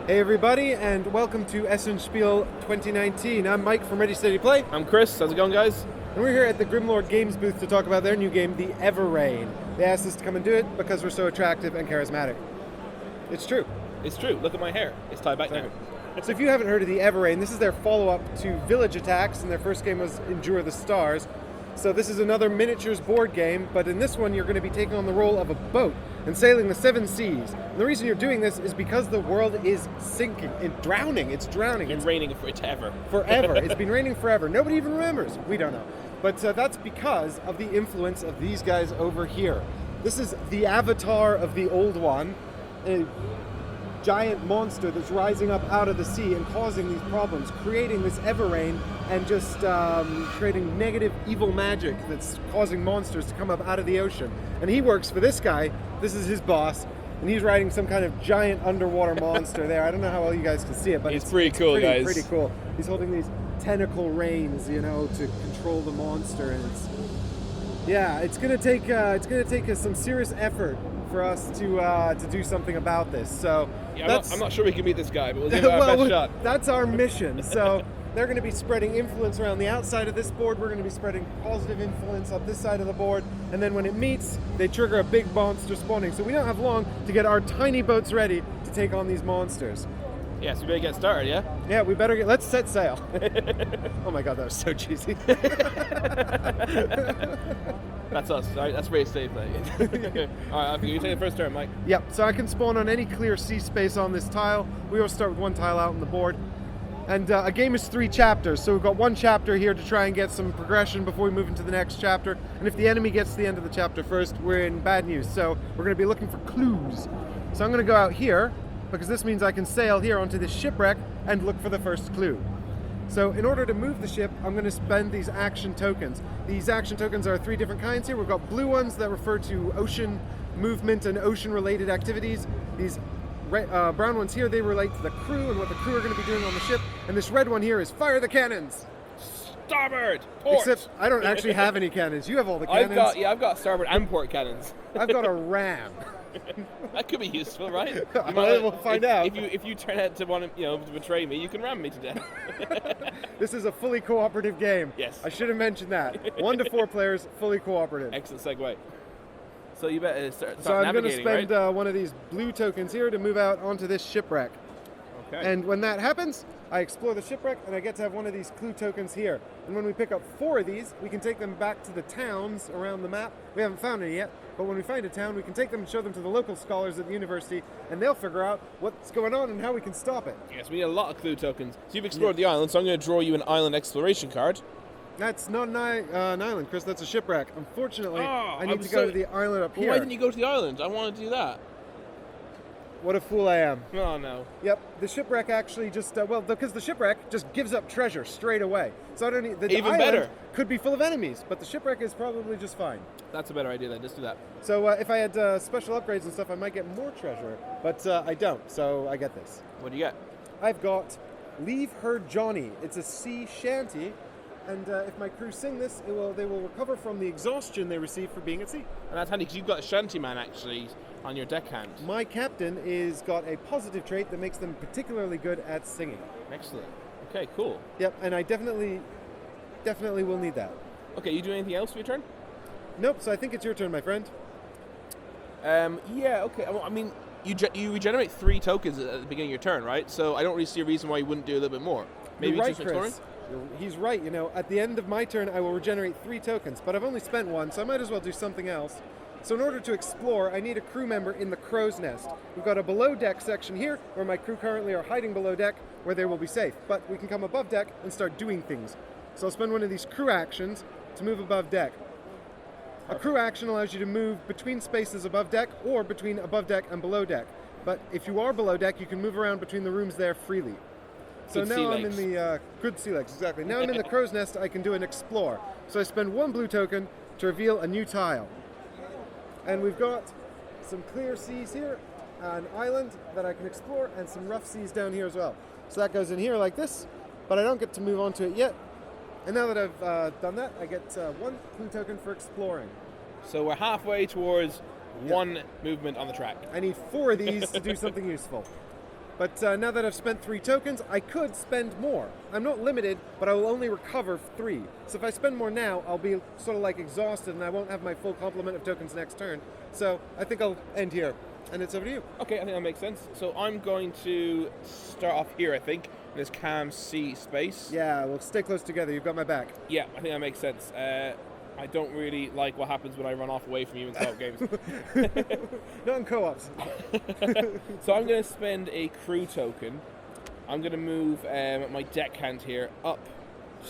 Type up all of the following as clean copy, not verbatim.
Hey everybody, and welcome to Essen Spiel 2019. I'm Mike from Ready Steady Play, I'm Chris. How's it going, guys? and we're here at the Grimlord Games booth to talk about their new game, the Everrain. They asked us to come and do it because we're so attractive and charismatic. It's true. It's true. Look at my hair. It's tied back now. So if you haven't heard of the Everrain, this is their follow-up to Village Attacks, and their first game was Endure the Stars. So this is another miniatures board game, but in this one you're going to be taking on the role of a boat and sailing the seven seas. And the reason you're doing this is because the world is sinking, drowning. It's drowning. It's raining forever. Forever. It's been raining forever. Nobody even remembers. We don't know. But that's because of the influence of these guys over here. This is the avatar of the old one, a giant monster that's rising up out of the sea and causing these problems, creating this Everrain and just creating negative evil magic that's causing monsters to come up out of the ocean. And he works for this guy. This is his boss. And he's riding some kind of giant underwater monster there. I don't know how well you guys can see it, but It's pretty cool, guys. Pretty cool. He's holding these tentacle reins, to control the monster, and it's gonna take some serious effort for us to do something about this. So Yeah, I'm not sure we can beat this guy, but we'll give it our best shot. That's our mission. So they're going to be spreading influence around the outside of this board. We're going to be spreading positive influence up this side of the board. And then when it meets, they trigger a big monster spawning. So we don't have long to get our tiny boats ready to take on these monsters. Yeah, so we better get started, yeah? Yeah, let's set sail. Oh my god, that was so cheesy. That's us, right? That's Ready Steady Play. Alright, you take the first turn, Mike. Yep, so I can spawn on any clear sea space on this tile. We always start with one tile out on the board. And a game is 3 chapters, so we've got one chapter here to try and get some progression before we move into the next chapter. And if the enemy gets to the end of the chapter first, we're in bad news. So we're going to be looking for clues. So I'm going to go out here, because this means I can sail here onto this shipwreck and look for the first clue. So in order to move the ship, I'm going to spend these action tokens. These action tokens are 3 different kinds here. We've got blue ones that refer to ocean movement and ocean-related activities. These brown ones here, they relate to the crew and what the crew are going to be doing on the ship. And this red one here is fire the cannons! Starboard! Port! Except I don't actually have any cannons. You have all the cannons. I've got starboard and port cannons. I've got a ram. That could be useful, right? We'll find out. If you turn out to want to betray me, you can ram me to death. This is a fully cooperative game. Yes. I should have mentioned that. 1 to 4 players, fully cooperative. Excellent segue. So you better start So I'm going to navigating, spend right? one of these blue tokens here to move out onto this shipwreck. Okay. And when that happens, I explore the shipwreck and I get to have one of these clue tokens here. And when we pick up 4 of these, we can take them back to the towns around the map. We haven't found any yet, but when we find a town, we can take them and show them to the local scholars at the university, and they'll figure out what's going on and how we can stop it. Yes, we need a lot of clue tokens. So you've explored the island, so I'm going to draw you an island exploration card. That's not an island, Chris. That's a shipwreck. Unfortunately, Oh, I need to go to the island up here. Why didn't you go to the island? I want to do that. What a fool I am. Oh, no. Yep, the shipwreck actually just, because the shipwreck just gives up treasure straight away. So I don't need, the Even island better. could be full of enemies, but the shipwreck is probably just fine. That's a better idea then. Just do that. So if I had special upgrades and stuff, I might get more treasure, but I don't, so I get this. What do you get? I've got Leave Her Johnny. It's a sea shanty, and if my crew sing this, they will recover from the exhaustion they receive for being at sea. And that's handy because you've got a shantyman actually on your deckhand. My captain is got a positive trait that makes them particularly good at singing. Excellent. Okay, cool. Yep, and I definitely will need that. Okay, you do anything else for your turn? Nope, so I think it's your turn, my friend. Yeah, okay. Well, I mean, you regenerate 3 tokens at the beginning of your turn, right? So I don't really see a reason why you wouldn't do a little bit more. Maybe You're right, just exploring? Chris. He's right. At the end of my turn, I will regenerate 3 tokens, but I've only spent 1, so I might as well do something else. So in order to explore, I need a crew member in the crow's nest. We've got a below deck section here, where my crew currently are hiding below deck, where they will be safe. But we can come above deck and start doing things. So I'll spend one of these crew actions to move above deck. A crew action allows you to move between spaces above deck or between above deck and below deck. But if you are below deck, you can move around between the rooms there freely. So Good now sea I'm legs. in the good sea legs, exactly. Now I'm in the crow's nest. I can do an explore. So I spend 1 blue token to reveal a new tile. And we've got some clear seas here, an island that I can explore, and some rough seas down here as well. So that goes in here like this, but I don't get to move on to it yet. And now that I've done that, I get 1 clue token for exploring. So we're halfway towards 1 movement on the track. I need 4 of these to do something useful. But now that I've spent 3 tokens, I could spend more. I'm not limited, but I will only recover 3. So if I spend more now, I'll be sort of like exhausted and I won't have my full complement of tokens next turn. So I think I'll end here. And it's over to you. Okay, I think that makes sense. So I'm going to start off here, I think, in this Cam C space. Yeah, we'll stay close together. You've got my back. Yeah, I think that makes sense. I don't really like what happens when I run off away from you in co-op games. Not in co-ops. So I'm going to spend a crew token. I'm going to move my deckhand here up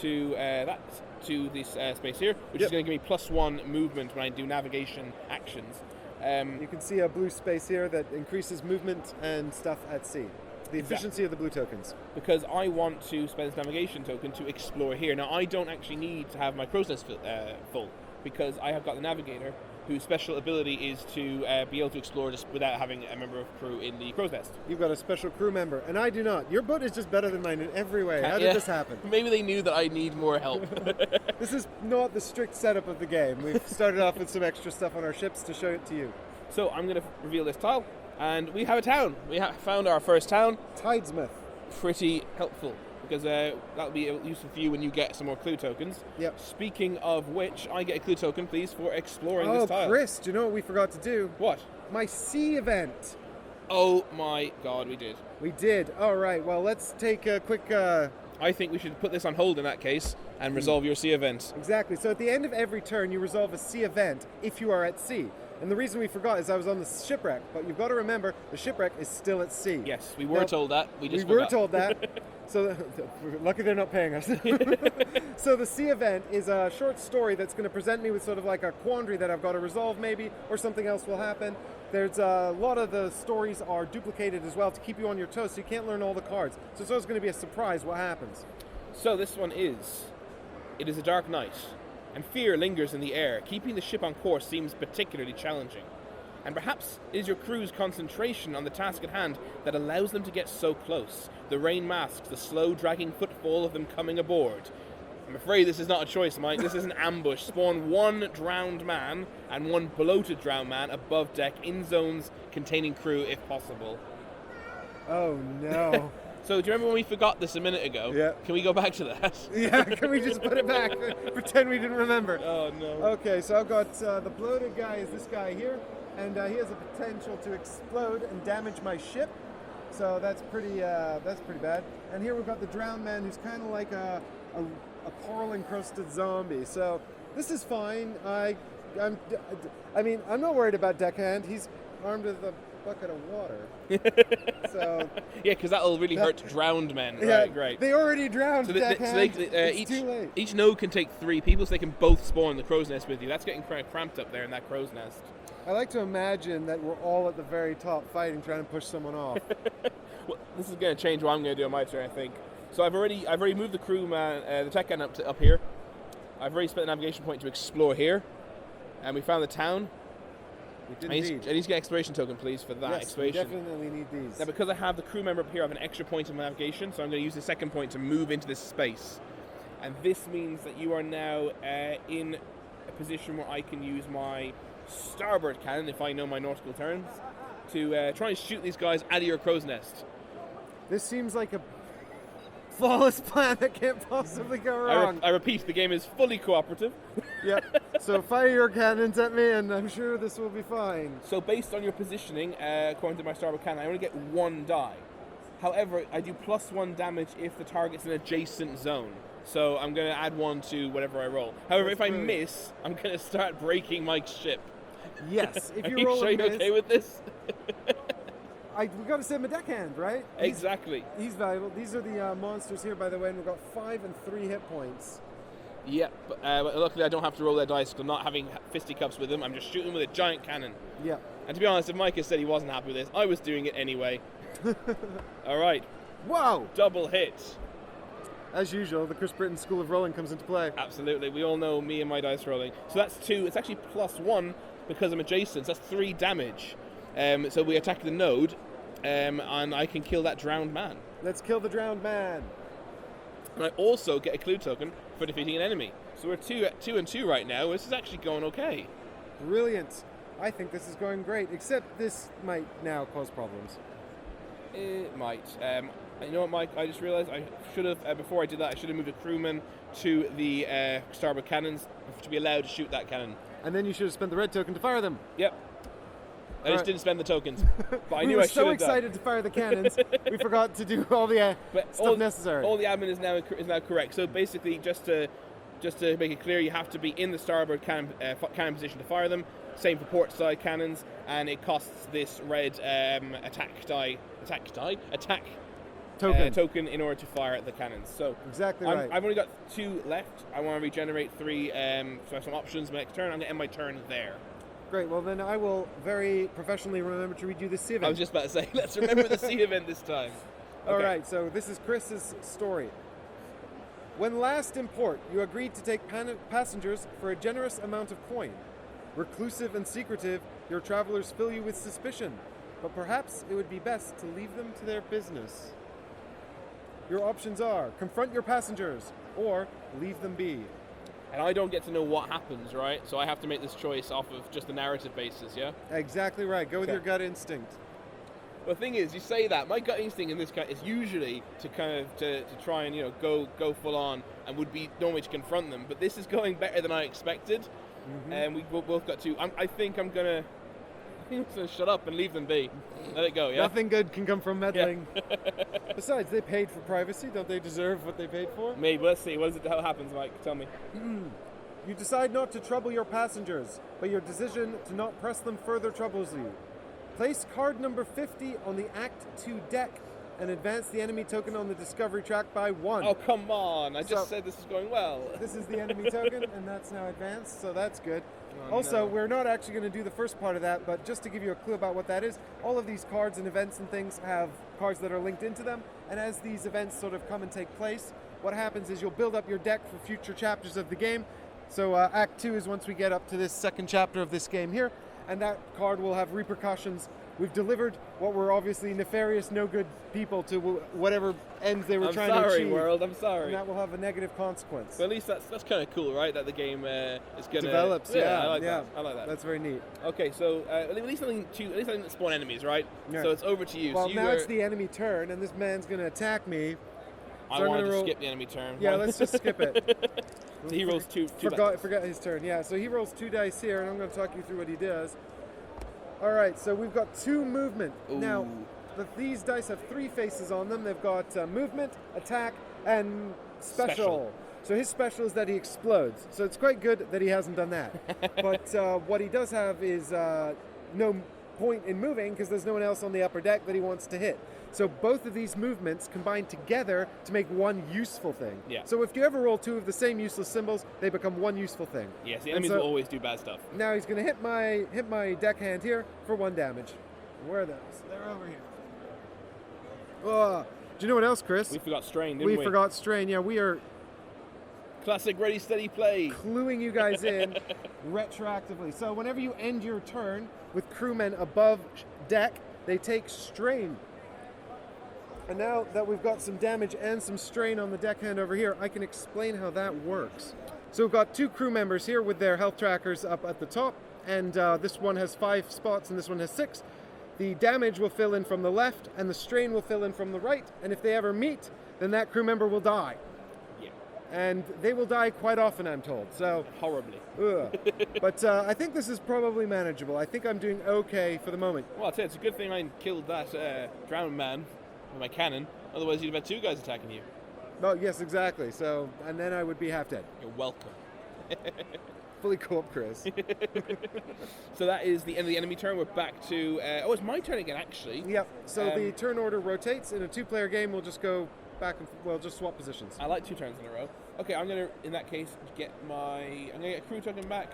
to this space here, which is going to give me +1 movement when I do navigation actions. You can see a blue space here that increases movement and stuff at sea. The efficiency of the blue tokens. Because I want to spend this navigation token to explore here. Now, I don't actually need to have my crow's nest full, because I have got the navigator, whose special ability is to be able to explore just without having a member of crew in the crow's nest. You've got a special crew member, and I do not. Your boat is just better than mine in every way. How did this happen? Maybe they knew that I need more help. This is not the strict setup of the game. We've started off with some extra stuff on our ships to show it to you. So I'm going to reveal this tile, and we have a town. We have found our first town. Tidesmith. Pretty helpful, because that'll be useful for you when you get some more clue tokens. Yep. Speaking of which, I get a clue token, please, for exploring this tile. Oh, Chris, do you know what we forgot to do? What? My sea event. Oh my god, we did. We did. All right, well, let's take a quick... I think we should put this on hold in that case and resolve your sea event. Exactly. So at the end of every turn, you resolve a sea event if you are at sea. And the reason we forgot is I was on the shipwreck, but you've got to remember the shipwreck is still at sea. Yes, we were told that. We were told that. So lucky they're not paying us. So the sea event is a short story that's going to present me with sort of like a quandary that I've got to resolve maybe, or something else will happen. There's a lot of the stories are duplicated as well to keep you on your toes, so you can't learn all the cards. So it's always going to be a surprise what happens. So this one is, it is a dark night, and fear lingers in the air. Keeping the ship on course seems particularly challenging. And perhaps it is your crew's concentration on the task at hand that allows them to get so close. The rain masks the slow dragging footfall of them coming aboard. I'm afraid this is not a choice, Mike. This is an ambush. Spawn 1 drowned man and 1 bloated drowned man above deck in zones containing crew if possible. Oh no. So do you remember when we forgot this a minute ago? Yeah. Can we go back to that? Yeah, can we just put it back? Pretend we didn't remember. Oh no. Okay, so I've got the bloated guy is this guy here, and he has a potential to explode and damage my ship. So that's pretty bad. And here we've got the drowned man who's kind of like a coral encrusted zombie. So this is fine. I'm not worried about deckhand. He's armed with a bucket of water. So yeah, because that'll really hurt drowned men. Yeah, Right, great. They already drowned deckhand. It's too late. Each node can take 3 people, so they can both spawn the crow's nest with you. That's getting cramped up there in that crow's nest. I like to imagine that we're all at the very top fighting, trying to push someone off. Well, this is going to change what I'm going to do on my turn, I think. So I've already moved the crew man, the tech gun up here. I've already spent a navigation point to explore here, and we found the town. We did indeed. I need to get exploration token, please, for that exploration. We definitely need these. Now, because I have the crew member up here, I have an extra point of navigation, so I'm going to use the second point to move into this space. And this means that you are now in a position where I can use my starboard cannon, if I know my nautical terms, to try and shoot these guys out of your crow's nest. This seems like a flawless plan that can't possibly go wrong. I repeat, the game is fully cooperative. Yep. So fire your cannons at me, and I'm sure this will be fine. So based on your positioning, according to my starboard cannon, I only get 1 die. However, I do +1 damage if the target's in an adjacent zone. So I'm going to add 1 to whatever I roll. However, if I miss, I'm going to start breaking Mike's ship. Yes. If you Are roll you sure a miss, you're okay with this? we've got to send him a deckhand, right? Exactly. He's valuable. These are the monsters here, by the way, and we've got 5 and 3 hit points. Yep. But luckily, I don't have to roll their dice because I'm not having fisticuffs with them. I'm just shooting with a giant cannon. Yeah. And to be honest, if Mike has said he wasn't happy with this, I was doing it anyway. All right. Wow. Double hit. As usual, the Chris Britton School of Rolling comes into play. Absolutely. We all know me and my dice rolling. So that's 2. It's actually +1 because I'm adjacent. So that's 3 damage. So we attack the node, and I can kill that drowned man. Let's kill the drowned man. And I also get a clue token for defeating an enemy. So we're 2 and 2 right now. This is actually going okay. Brilliant. I think this is going great, except this might now cause problems. It might. You know what, Mike? I just realised I should have, before I did that, I should have moved a crewman to the starboard cannons to be allowed to shoot that cannon. And then you should have spent the red token to fire them. Yep. I just didn't spend the tokens. But I we knew were I should so have excited to fire the cannons, we forgot to do all the stuff necessary. All the admin is now correct. So basically, just to make it clear, you have to be in the starboard cannon position to fire them. Same for port side cannons, and it costs this red attack token in order to fire the cannons. So exactly right. I've only got 2 left. I want to regenerate 3. So I have some options. My next turn, I'm going to end my turn there. Great. Well, then I will very professionally remember to read you the sea event. I was just about to say, let's remember the sea event this time. Okay. All right. So this is Chris's story. When last in port, you agreed to take passengers for a generous amount of coin. Reclusive and secretive, your travelers fill you with suspicion, but perhaps it would be best to leave them to their business. Your options are confront your passengers or leave them be. And I don't get to know what happens, right? So I have to make this choice off of just the narrative basis, yeah? Exactly right. Go with your gut instinct. Well, the thing is, you say that, my gut instinct in this case is usually to kind of to try and go full on and would be normally to confront them, but this is going better than I expected. And we both got to. I think I'm gonna shut up and leave them be. Let it go. Yeah. Nothing good can come from meddling. Yeah. Besides, they paid for privacy. Don't they deserve what they paid for? Maybe. Let's see. What is it? How happens, Mike? Tell me. You decide not to trouble your passengers, but your decision to not press them further troubles you. Place card number 50 on the Act 2 deck and advance the enemy token on the discovery track by 1. Oh, come on. I just said this is going well. This is the enemy token, and that's now advanced, so that's good. Also, we're not actually going to do the first part of that, but just to give you a clue about what that is, all of these cards and events and things have cards that are linked into them, and as these events sort of come and take place, what happens is you'll build up your deck for future chapters of the game. So Act 2 is once we get up to this second chapter of this game here, and that card will have repercussions. We've delivered what were obviously nefarious, no good people to whatever ends they were trying to achieve. I'm sorry, world. I'm sorry. And that will have a negative consequence. But at least that's kind of cool, right? That the game is going to develops. Yeah, I like that. I like that. That's very neat. Okay, so at least I didn't spawn enemies, right? Yeah. So it's over to you. Well, so now it's the enemy turn, and this man's going to attack me. I wanted to skip the enemy turn. Yeah, let's just skip it. So he rolls two. Forgot his turn. Yeah, so he rolls 2 dice here, and I'm going to talk you through what he does. All right, so we've got 2 movement. Ooh. Now, these dice have 3 faces on them. They've got movement, attack, and special. So his special is that he explodes. So it's quite good that he hasn't done that. But what he does have is no point in moving because there's no one else on the upper deck that he wants to hit. So both of these movements combine together to make one useful thing. Yeah. So if you ever roll 2 of the same useless symbols, they become one useful thing. Yes, the enemies will always do bad stuff. Now he's going to hit my deckhand here for 1 damage. Where are those? They're over here. Oh, do you know what else, Chris? We forgot strain, didn't we? We forgot strain. Yeah, we are classic ready, steady, play. Cluing you guys in retroactively. So whenever you end your turn with crewmen above deck, they take strain. And now that we've got some damage and some strain on the deckhand over here, I can explain how that works. So we've got 2 crew members here with their health trackers up at the top, and this one has 5 spots and this one has 6. The damage will fill in from the left and the strain will fill in from the right, and if they ever meet, then that crew member will die. Yeah. And they will die quite often, I'm told. So horribly. But I think this is probably manageable. I think I'm doing okay for the moment. Well, I'll tell you, it's a good thing I killed that drowned man with my cannon. Otherwise, you'd have had 2 guys attacking you. Oh, yes, exactly. So, and then I would be half dead. You're welcome. Fully co-op, Chris. So that is the end of the enemy turn. We're back to... it's my turn again, actually. Yep. So the turn order rotates. In a 2-player game, we'll just go back and... We'll just swap positions. I like 2 turns in a row. Okay, I'm going to, in that case, get my... I'm going to get a crew token back.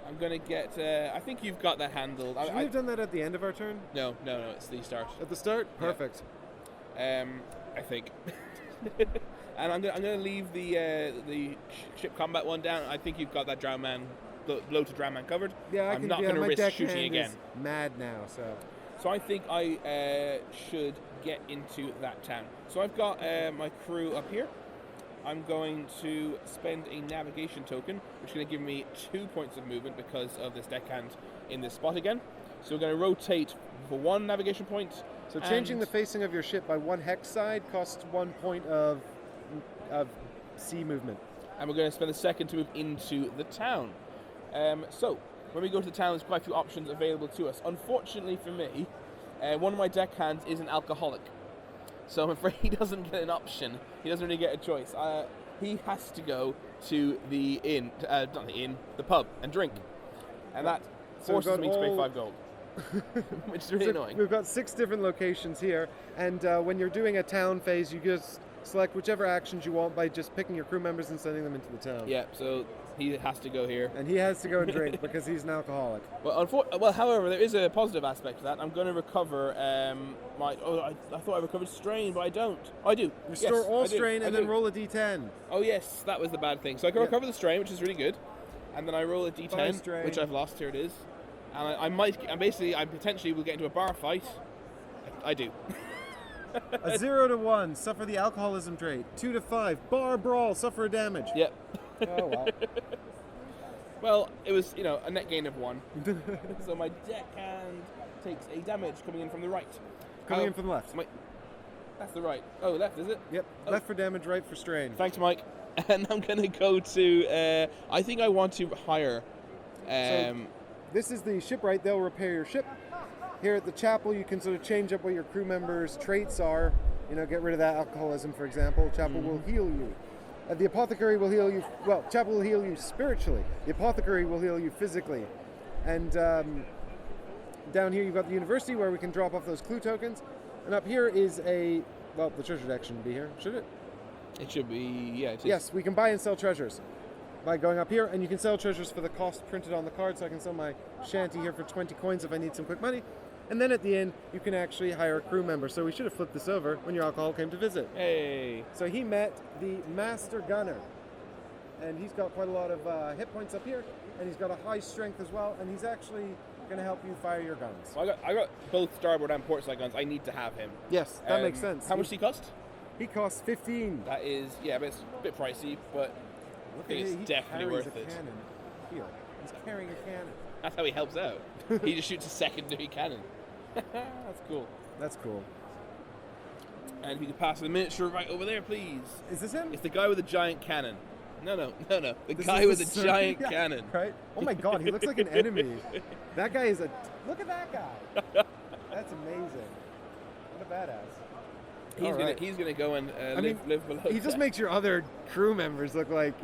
I'm going to get... I think you've got that handled. Should we have done that at the end of our turn? No, it's the start. At the start? Perfect. Yeah. I think. And I'm going to leave the ship combat one down. I think you've got that drown man, blow to drown man covered. Yeah, I'm not going to risk shooting again. Is mad now, so. So I think I should get into that town. So I've got my crew up here. I'm going to spend a navigation token, which is going to give me 2 points of movement because of this deckhand in this spot again. So we're going to rotate for 1 navigation point, So changing And- the facing of your ship by 1 hex side costs 1 point of sea movement. And we're going to spend a second to move into the town. So, when we go to the town, there's quite a few options available to us. Unfortunately for me, one of my deckhands is an alcoholic. So I'm afraid he doesn't get an option. He doesn't really get a choice. He has to go to the inn, not the inn, the pub, and drink. And that So we've forces got me to pay all- 5 gold. Which is really So annoying. we've got 6 different locations here, and when you're doing a town phase, you just select whichever actions you want by just picking your crew members and sending them into the town. Yeah, so he has to go here. And he has to go and drink because he's an alcoholic. Well, however, there is a positive aspect to that. I'm going to recover my... Oh, I thought I recovered strain, but I don't. Oh, I do. Restore Yes, all I do. strain I and then do. roll a d10. Oh, yes, that was the bad thing. So I can Yeah. recover the strain, which is really good. And then I roll a Five d10, strain. which I've lost. Here it is. And I potentially will get into a bar fight. I do. A 0 to 1, suffer the alcoholism trait. 2 to 5, bar brawl, suffer a damage. Yep. Oh, well. Well, it was, a net gain of 1. So my deckhand takes a damage coming in from the right. Coming in from the left. That's the right. Oh, left, is it? Yep, Oh. left for damage, right for strain. Thanks, Mike. And I'm going to go to... I think I want to hire... This is the shipwright, they'll repair your ship. Here at the chapel, you can sort of change up what your crew members' traits are. Get rid of that alcoholism, for example. Chapel will heal you. The apothecary will heal you, chapel will heal you spiritually. The apothecary will heal you physically. And down here you've got the university where we can drop off those clue tokens. And up here is the treasure deck shouldn't be here, should it? it should be... Yeah, it is. Yes, we can buy and sell treasures by going up here, and you can sell treasures for the cost printed on the card, so I can sell my shanty here for 20 coins if I need some quick money. And then at the end, you can actually hire a crew member. So we should have flipped this over when your alcohol came to visit. Hey. So he met the Master Gunner, and he's got quite a lot of hit points up here, and he's got a high strength as well, and he's actually going to help you fire your guns. Well, I got both starboard and port side guns. I need to have him. Yes, that makes sense. How much does he cost? He costs 15. That is, but it's a bit pricey, but I think it's definitely carries worth a it. cannon. Here, he's carrying a cannon. That's how he helps out. He just shoots a secondary cannon. That's cool. That's cool. And if you could pass the miniature right over there, please. Is this him? It's the guy with the giant cannon. No. The This guy is with the sir- giant Yeah, cannon. Right? Oh my god, he looks like an enemy. That guy is look at that guy. That's amazing. What a badass. All right. He's gonna go and I mean, live below. He just deck. makes your other crew members look like,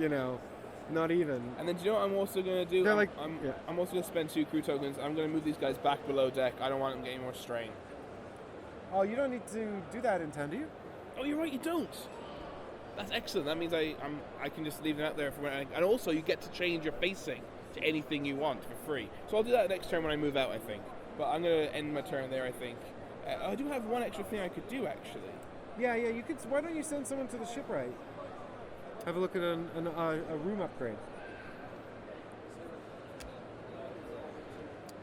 not even. And then do you know what I'm also gonna do? They're I'm also gonna spend 2 crew tokens. I'm gonna move these guys back below deck. I don't want them getting more strain. Oh, you don't need to do that in town, do you? Oh, you're right. You don't. That's excellent. That means I can just leave them out there for when and also you get to change your facing to anything you want for free. So I'll do that next turn when I move out, I think. But I'm gonna end my turn there, I think. I do have one extra thing I could do actually. Yeah, you could. Why don't you send someone to the shipwright? Have a look at a room upgrade.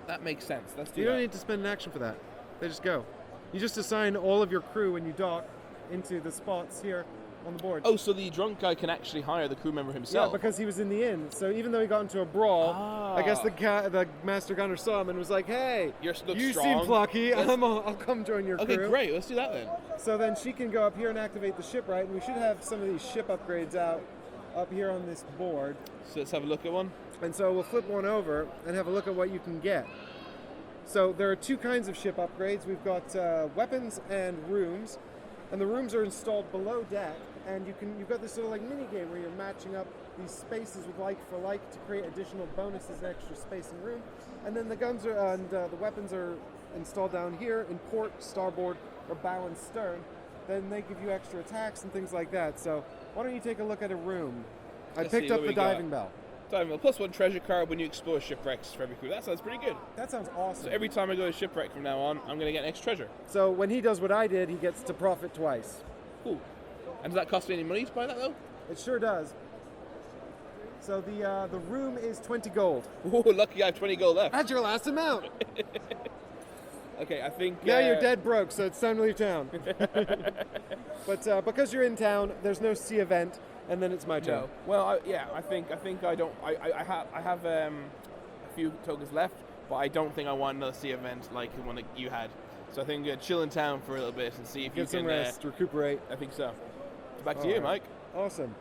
That makes sense. Let's do You that. don't need to spend an action for that. They just go. You just assign all of your crew when you dock into the spots here on the board. Oh, so the drunk guy can actually hire the crew member yeah, himself. because he was in the inn. So even though he got into a brawl, I guess the master gunner saw him and was like, "Hey, You look you strong. seem plucky. Let's- I'll come join your Okay, crew." great. Let's do that then. So then she can go up here and activate the shipwright, and we should have some of these ship upgrades out up here on this board. So let's have a look at one. And so we'll flip one over and have a look at what you can get. So there are 2 kinds of ship upgrades. We've got weapons and rooms, and the rooms are installed below deck. And you've got this sort of like mini game where you're matching up these spaces with like for like to create additional bonuses and extra space and room. And then the guns the weapons are installed down here in port, starboard, or bow and stern. Then they give you extra attacks and things like that. So why don't you take a look at a room? I Let's picked see up what the we got. diving bell. Diving bell. +1 treasure card when you explore shipwrecks for every crew. That sounds pretty good. That sounds awesome. So every time I go to shipwreck from now on, I'm going to get an extra treasure. So when he does what I did, he gets to profit twice. Cool. And does that cost me any money to buy that though? It sure does. So the room is 20 gold. Oh, lucky I have 20 gold left. That's your last amount. Okay, I think... Now you're dead broke, so it's time to leave town. But because you're in town, there's no sea event, and then it's my turn. No. Well, I think I don't... I have a few tokens left, but I don't think I want another sea event like the one that you had. So I think I'm going to chill in town for a little bit and see if you Get some can... rest, recuperate. I think so. Back to you, Alright. Mike. Awesome.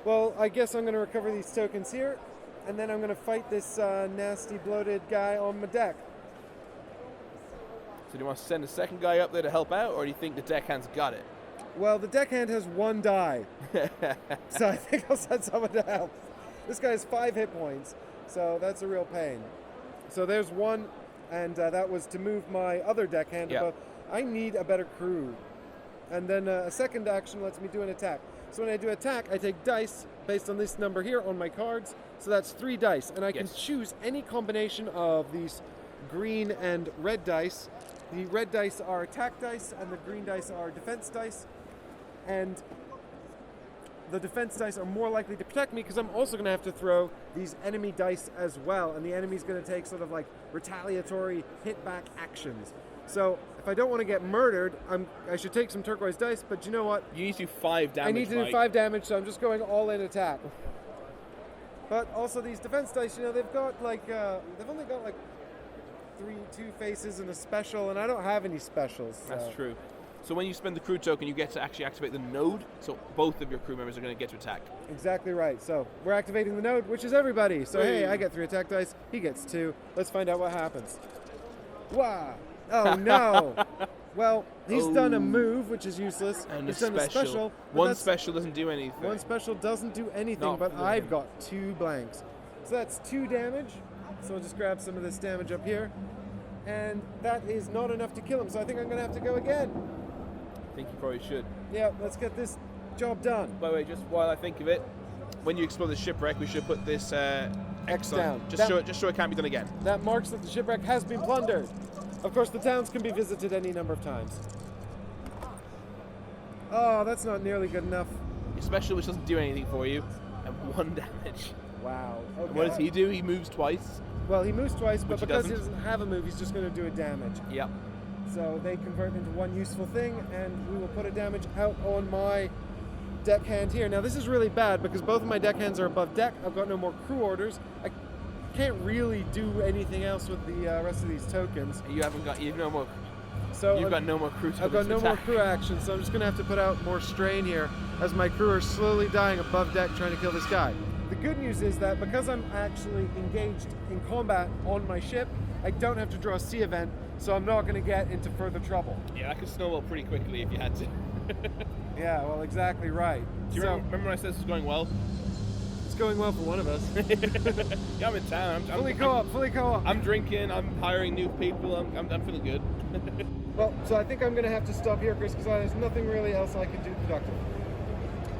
Well, I guess I'm going to recover these tokens here, and then I'm going to fight this nasty, bloated guy on my deck. So do you want to send a second guy up there to help out, or do you think the deckhand's got it? Well, the deckhand has 1 die, so I think I'll send someone to help. This guy has 5 hit points, so that's a real pain. So there's 1, and that was to move my other deckhand above. I need a better crew. And then a second action lets me do an attack. So when I do attack, I take dice based on this number here on my cards. So that's 3 dice, and I can choose any combination of these green and red dice. The red dice are attack dice, and the green dice are defense dice. And the defense dice are more likely to protect me because I'm also going to have to throw these enemy dice as well, and the enemy's going to take sort of like retaliatory hit back actions. So if I don't want to get murdered, I should take some turquoise dice, but you know what? You need to do 5 damage, I need to do 5 damage, so I'm just going all in attack. But also these defense dice, you know, they've got like, they've only got like 2 faces and a special, and I don't have any specials. So. That's true. So when you spend the crew token, you get to actually activate the node, so both of your crew members are going to get to attack. Exactly right. So we're activating the node, which is everybody. So hey, I get 3 attack dice, he gets 2. Let's find out what happens. Wow. Oh no. Well, he's done a move, which is useless. And he's a done special. a special. One special doesn't do anything. One special doesn't do anything, Not but for I've him. got 2 blanks. So that's 2 damage. So I'll just grab some of this damage up here. And that is not enough to kill him, so I think I'm going to have to go again. I think you probably should. Yeah, let's get this job done. By the way, just while I think of it, when you explore the shipwreck, we should put this X on. down. Just so it can't be done again. That marks that the shipwreck has been plundered. Of course, the towns can be visited any number of times. Oh, that's not nearly good enough. Your special, which doesn't do anything for you, and 1 damage. Wow. Okay. And what does he do? He moves twice. Well, he moves twice, but Which he because he doesn't. doesn't have a move, he's just going to do a damage. Yep. So they convert into 1 useful thing, and we will put a damage out on my deckhand here. Now, this is really bad because both of my deckhands are above deck. I've got no more crew orders. I can't really do anything else with the rest of these tokens. You've no more. So You've got no more crew tokens. I've got to no more attack. crew action, so I'm just going to have to put out more strain here as my crew are slowly dying above deck trying to kill this guy. The good news is that because I'm actually engaged in combat on my ship, I don't have to draw a sea event, so I'm not going to get into further trouble. Yeah, that could snowball pretty quickly if you had to. Yeah, well, exactly right. Do you remember when I said this was going well? It's going well for one of us. Yeah, I'm in town. Fully co-op. I'm drinking. I'm hiring new people. I'm feeling good. Well, so I think I'm going to have to stop here, Chris, because there's nothing really else I can do productive.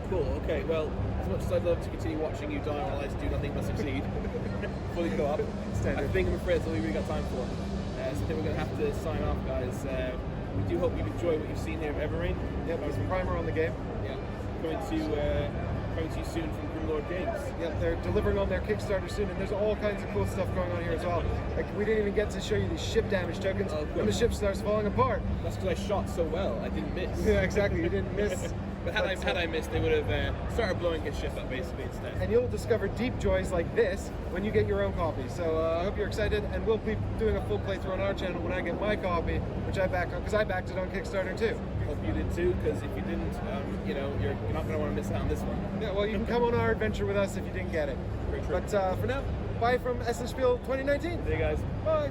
Cool. Okay. Well, as much as I'd love to continue watching you die while I do nothing but succeed, fully co-op. Standard. I think I'm afraid that's all we really got time for. So I think we're going to have to sign off, guys. We do hope you've enjoyed what you've seen here of Everrain. Yep, there's a primer on the game. Yeah. Coming to you soon from Grimlord Games. Yep, they're delivering on their Kickstarter soon, and there's all kinds of cool stuff going on here as well. Like, we didn't even get to show you these ship damage tokens, Oh, and the ship starts falling apart. That's because I shot so well. I didn't miss. Yeah, exactly, you didn't miss. But had I missed, they would have started blowing his ship up basically instead. And you'll discover deep joys like this when you get your own copy. So I hope you're excited, and we'll be doing a full playthrough on our channel when I get my copy, which I backed on, because I backed it on Kickstarter too. Hope you did too, because if you didn't, you're not going to want to miss out on this one. Yeah, well, you can come on our adventure with us if you didn't get it. Very true. But for now, bye from Essen Spiel 2019. See you guys. Bye.